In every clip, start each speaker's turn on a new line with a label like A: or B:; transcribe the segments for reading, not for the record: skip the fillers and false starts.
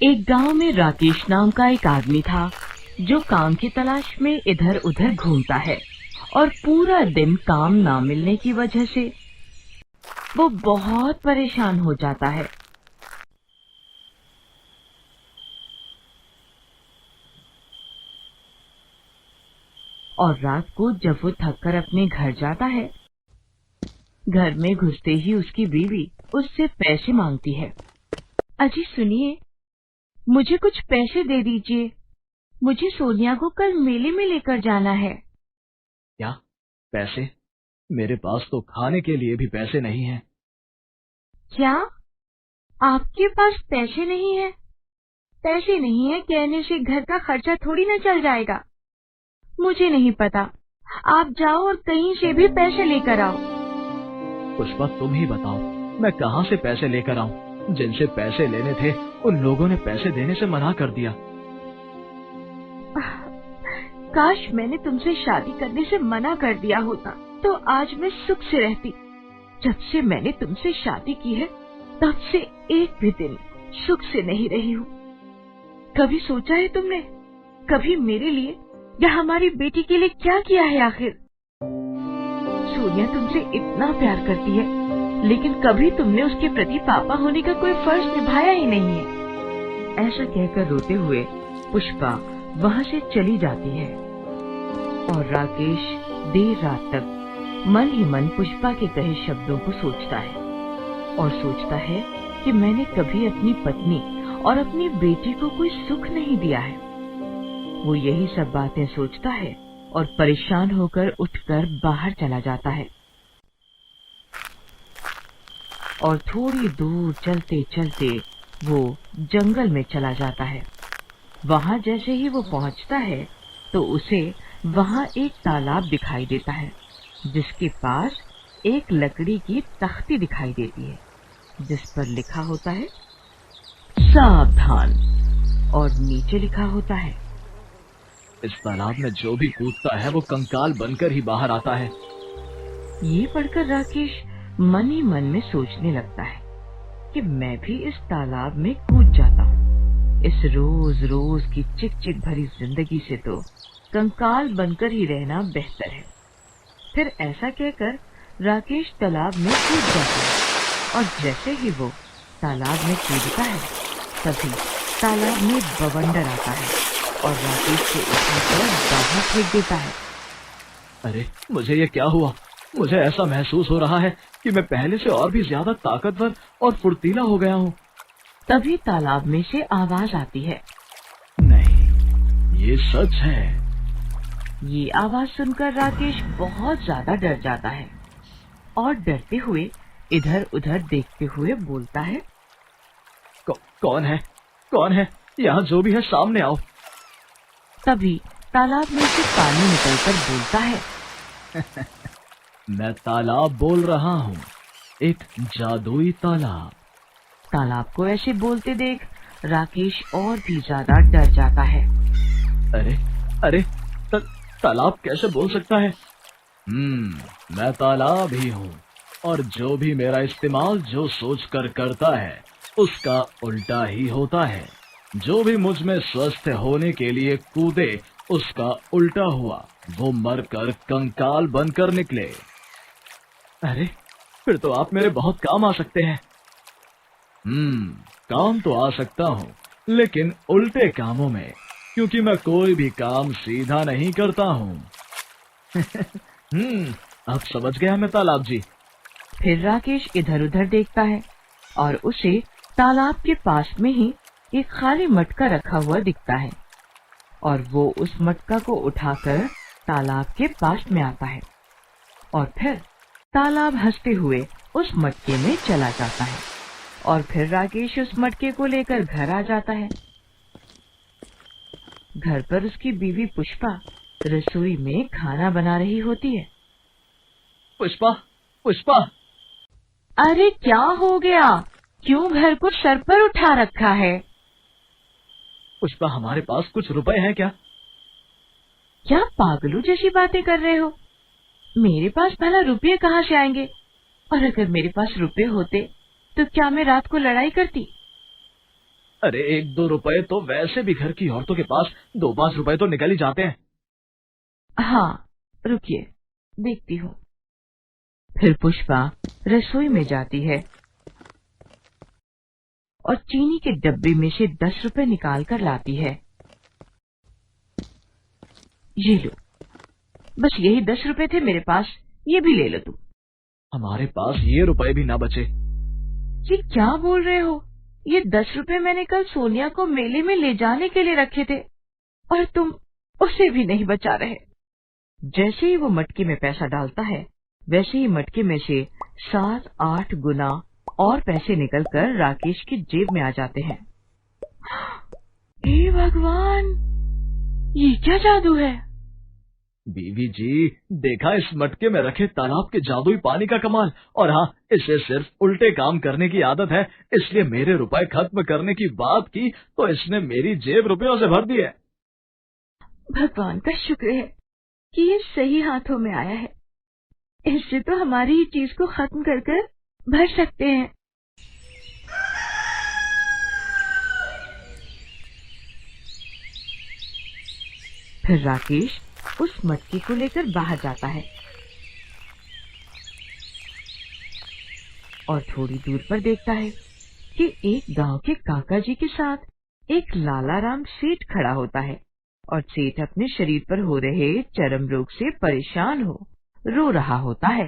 A: एक गांव में राकेश नाम का एक आदमी था जो काम की तलाश में इधर उधर घूमता है और पूरा दिन काम ना मिलने की वजह से वो बहुत परेशान हो जाता है। और रात को जब वो थककर अपने घर जाता है, घर में घुसते ही उसकी बीवी उससे पैसे मांगती है। अजी सुनिए, मुझे कुछ पैसे दे दीजिए, मुझे सोनिया को कल मेले में लेकर जाना है।
B: क्या पैसे? मेरे पास तो खाने के लिए भी पैसे नहीं हैं।
A: क्या आपके पास पैसे नहीं है? पैसे नहीं है कहने से घर का खर्चा थोड़ी ना चल जाएगा। मुझे नहीं पता, आप जाओ और कहीं से भी पैसे लेकर आओ।
B: पुष्पा तुम ही बताओ, मैं कहाँ से पैसे लेकर आऊं? जिनसे पैसे लेने थे उन लोगों ने पैसे देने से मना कर दिया।
A: काश मैंने तुमसे शादी करने से मना कर दिया होता तो आज मैं सुख से रहती। जब से मैंने तुमसे शादी की है तब से एक भी दिन सुख से नहीं रही हूँ। कभी सोचा है तुमने, कभी मेरे लिए या हमारी बेटी के लिए क्या किया है? आखिर सोनिया तुमसे इतना प्यार करती है, लेकिन कभी तुमने उसके प्रति पापा होने का कोई फर्ज निभाया ही नहीं है। ऐसा कहकर रोते हुए पुष्पा वहाँ से चली जाती है और राकेश देर रात तक मन ही मन पुष्पा के कहे शब्दों को सोचता है और सोचता है कि मैंने कभी अपनी पत्नी और अपनी बेटी को कोई सुख नहीं दिया है। वो यही सब बातें सोचता है और परेशान होकर उठकर बाहर चला जाता है और थोड़ी दूर चलते चलते वो जंगल में चला जाता है। वहाँ जैसे ही वो पहुँचता है तो उसे वहाँ एक तालाब दिखाई देता है, जिसके पास एक लकड़ी की तख्ती दिखाई देती है जिस पर लिखा होता है सावधान, और नीचे लिखा होता है
B: इस तालाब में जो भी कूदता है वो कंकाल बनकर ही बाहर आता है।
A: ये पढ़कर राकेश मन ही मन में सोचने लगता है कि मैं भी इस तालाब में कूद जाता हूँ। इस रोज रोज की चिक चिक भरी जिंदगी से तो कंकाल बनकर ही रहना बेहतर है। फिर ऐसा कहकर राकेश तालाब में कूद जाता है और जैसे ही वो तालाब में कूदता है तभी तालाब में बवंडर आता है और राकेश को उठाकर बाहर फेंक देता है।
B: अरे मुझे ये क्या हुआ? मुझे ऐसा महसूस हो रहा है कि मैं पहले से और भी ज्यादा ताकतवर और फुर्तीला हो गया हूँ।
A: तभी तालाब में से आवाज आती है,
B: नहीं, ये सच है।
A: ये आवाज सुनकर राकेश बहुत ज्यादा डर जाता है और डरते हुए इधर उधर देखते हुए बोलता है,
B: कौन है? कौन है? यहाँ जो भी है सामने आओ।
A: तभी तालाब में से पानी निकलकर बोलता है,
B: मैं तालाब बोल रहा हूँ, एक जादुई तालाब।
A: तालाब को ऐसे बोलते देख राकेश और भी ज्यादा डर जाता है।
B: अरे अरे तालाब कैसे बोल सकता है? मैं तालाब ही हूँ और जो भी मेरा इस्तेमाल जो सोच कर करता है उसका उल्टा ही होता है। जो भी मुझ में स्वस्थ होने के लिए कूदे उसका उल्टा हुआ, वो मरकर कंकाल बनकर निकले। अरे फिर तो आप मेरे बहुत काम आ सकते हैं। काम तो आ सकता हूँ, लेकिन उल्टे कामों में, क्योंकि मैं कोई भी काम सीधा नहीं करता हूँ। अब समझ गया मैं तालाब जी।
A: फिर राकेश इधर उधर देखता है और उसे तालाब के पास में ही एक खाली मटका रखा हुआ दिखता है और वो उस मटका को उठाकर तालाब के पास में आता है और फिर तालाब हंसते हुए उस मटके में चला जाता है और फिर राकेश उस मटके को लेकर घर आ जाता है। घर पर उसकी बीवी पुष्पा रसोई में खाना बना रही होती है।
B: पुष्पा, पुष्पा!
A: अरे क्या हो गया? क्यों घर को सर पर उठा रखा है?
B: पुष्पा, हमारे पास कुछ रुपए हैं क्या?
A: क्या पागलों जैसी बातें कर रहे हो? मेरे पास भला रुपये कहाँ से आएंगे? और अगर मेरे पास रुपये होते तो क्या मैं रात को लड़ाई करती?
B: अरे 1-2 रुपए तो वैसे भी घर की औरतों के पास 2-5 रुपए तो निकल ही जाते हैं।
A: हाँ, रुकिए, देखती हूँ। फिर पुष्पा रसोई में जाती है और चीनी के डब्बे में से 10 रुपए निकाल कर लाती है। ये लो, बस यही 10 रुपए थे मेरे पास, ये भी ले लो तुम।
B: हमारे पास ये रुपए भी ना बचे।
A: ये क्या बोल रहे हो? ये 10 रुपए मैंने कल सोनिया को मेले में ले जाने के लिए रखे थे और तुम उसे भी नहीं बचा रहे। जैसे ही वो मटके में पैसा डालता है, वैसे ही मटके में से 7-8 गुना और पैसे निकलकर राकेश की जेब में आ जाते हैं। हे भगवान, ये क्या जादू है?
B: बीवी जी, देखा इस मटके में रखे तालाब के जादुई पानी का कमाल। और हाँ, इसे सिर्फ उल्टे काम करने की आदत है, इसलिए मेरे रुपए खत्म करने की बात की तो इसने मेरी जेब रुपयों से भर दी है।
A: भगवान का शुक्र है कि ये सही हाथों में आया है। इससे तो हमारी ही चीज को खत्म कर कर भर सकते हैं। फिर राकेश उस मटके को लेकर बाहर जाता है और थोड़ी दूर पर देखता है कि एक गांव के काका जी के साथ एक लालाराम सेठ खड़ा होता है और सेठ अपने शरीर पर हो रहे चर्म रोग से परेशान रो रहा होता है।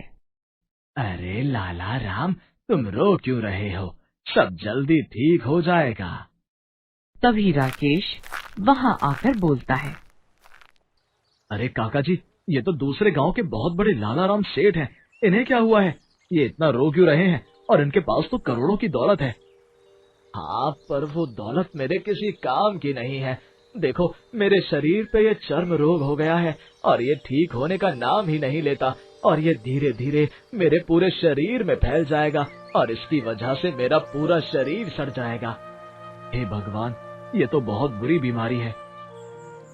B: अरे लालाराम, तुम रो क्यों रहे हो? सब जल्दी ठीक हो जाएगा।
A: तभी राकेश वहां आकर बोलता है।
B: अरे काका जी, ये तो दूसरे गांव के बहुत बड़े लालाराम सेठ हैं। इन्हें क्या हुआ है? ये इतना रो क्यों रहे हैं? और इनके पास तो करोड़ों की दौलत है। हाँ, पर वो दौलत मेरे किसी काम की नहीं है। देखो, मेरे शरीर पे ये चर्म रोग हो गया है और ये ठीक होने का नाम ही नहीं लेता, और ये धीरे धीरे मेरे पूरे शरीर में फैल जाएगा और इसकी वजह से मेरा पूरा शरीर सड़ जाएगा। हे भगवान, ये तो बहुत बुरी बीमारी है।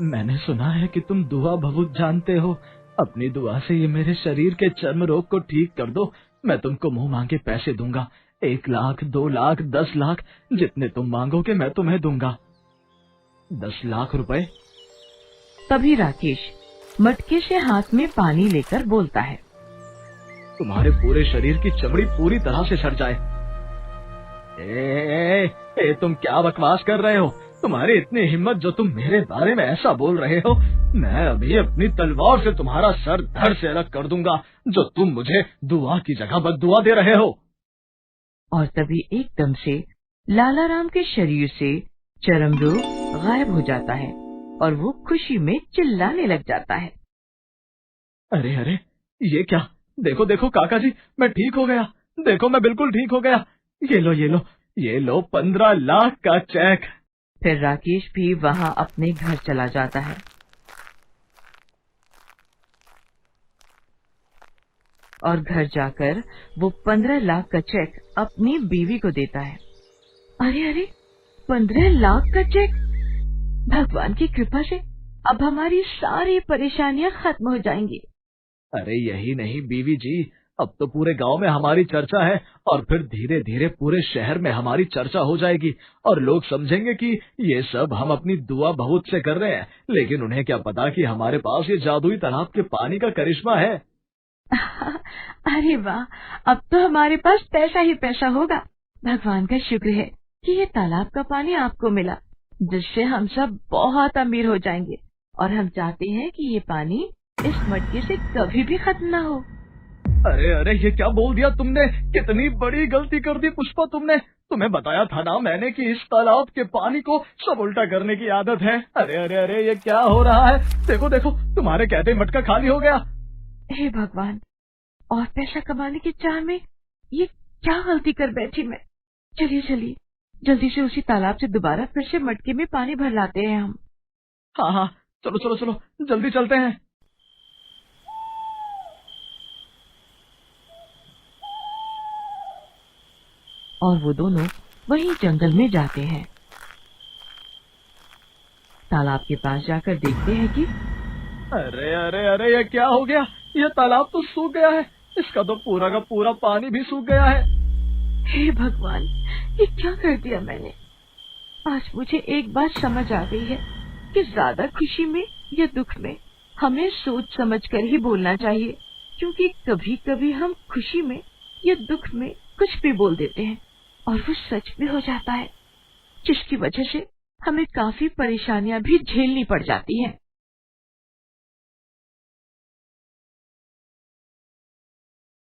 B: मैंने सुना है कि तुम दुआ बहुत जानते हो। अपनी दुआ से ये मेरे शरीर के चर्म रोग को ठीक कर दो। मैं तुमको मुंह मांगे पैसे दूंगा। 1 लाख, 2 लाख, 10 लाख, जितने तुम मांगोगे मैं तुम्हें दूंगा। 10 लाख रुपए?
A: तभी राकेश मटके से हाथ में पानी लेकर बोलता है।
B: तुम्हारे पूरे शरीर की चमड़ी पूरी तरह से सड़ जाए। तुम क्या बकवास कर रहे हो? तुम्हारी इतनी हिम्मत जो तुम मेरे बारे में ऐसा बोल रहे हो? मैं अभी अपनी तलवार से तुम्हारा सर धड़ से अलग कर दूंगा, जो तुम मुझे दुआ की जगह बद्दुआ दे रहे हो।
A: और तभी एकदम से लालाराम के शरीर से चर्म रोग गायब हो जाता है और वो खुशी में चिल्लाने लग जाता है।
B: अरे अरे, ये क्या? देखो देखो काका जी, मैं ठीक हो गया। देखो, मैं बिल्कुल ठीक हो गया। ये लो, ये लो, ये लो 15 लाख का चेक।
A: फिर राकेश भी वहां अपने घर चला जाता है और घर जाकर वो 15 लाख का चेक अपनी बीवी को देता है। अरे अरे, 15 लाख का चेक! भगवान की कृपा से अब हमारी सारी परेशानियां खत्म हो जाएंगी।
B: अरे यही नहीं बीवी जी, अब तो पूरे गांव में हमारी चर्चा है और फिर धीरे धीरे पूरे शहर में हमारी चर्चा हो जाएगी और लोग समझेंगे कि ये सब हम अपनी दुआ बहुत से कर रहे हैं, लेकिन उन्हें क्या पता कि हमारे पास ये जादुई तालाब के पानी का करिश्मा है।
A: अरे वाह, अब तो हमारे पास पैसा ही पैसा होगा। भगवान का शुक्र है कि ये तालाब का पानी आपको मिला, जिससे हम सब बहुत अमीर हो जाएंगे और हम चाहते हैं कि ये पानी इस मटके से कभी भी खत्म ना हो।
B: अरे अरे, ये क्या बोल दिया तुमने? कितनी बड़ी गलती कर दी पुष्पा तुमने। तुम्हें बताया था ना मैंने कि इस तालाब के पानी को सब उल्टा करने की आदत है। अरे अरे अरे, ये क्या हो रहा है? देखो देखो, तुम्हारे कहते मटका खाली हो गया।
A: हे भगवान, और पैसा कमाने की चाह में ये क्या गलती कर बैठी मैं। चलिए चलिए, जल्दी से उसी तालाब से दोबारा फिर से मटके में पानी भर लाते हैं हम।
B: हाँ हाँ, चलो चलो चलो, जल्दी चलते हैं।
A: और वो दोनों वहीं जंगल में जाते हैं। तालाब के पास जाकर देखते हैं कि
B: अरे अरे अरे, ये क्या हो गया? ये तालाब तो सूख गया है। इसका तो पूरा का पूरा पानी भी सूख गया है।
A: हे भगवान, ये क्या कर दिया मैंने? आज मुझे एक बात समझ आ गई है कि ज्यादा खुशी में या दुख में हमें सोच समझ कर ही बोलना चाहिए, क्योंकि कभी कभी हम खुशी में या दुख में कुछ भी बोल देते हैं और वो सच भी हो जाता है, जिसकी वजह से हमें काफी परेशानियां भी झेलनी पड़ जाती हैं।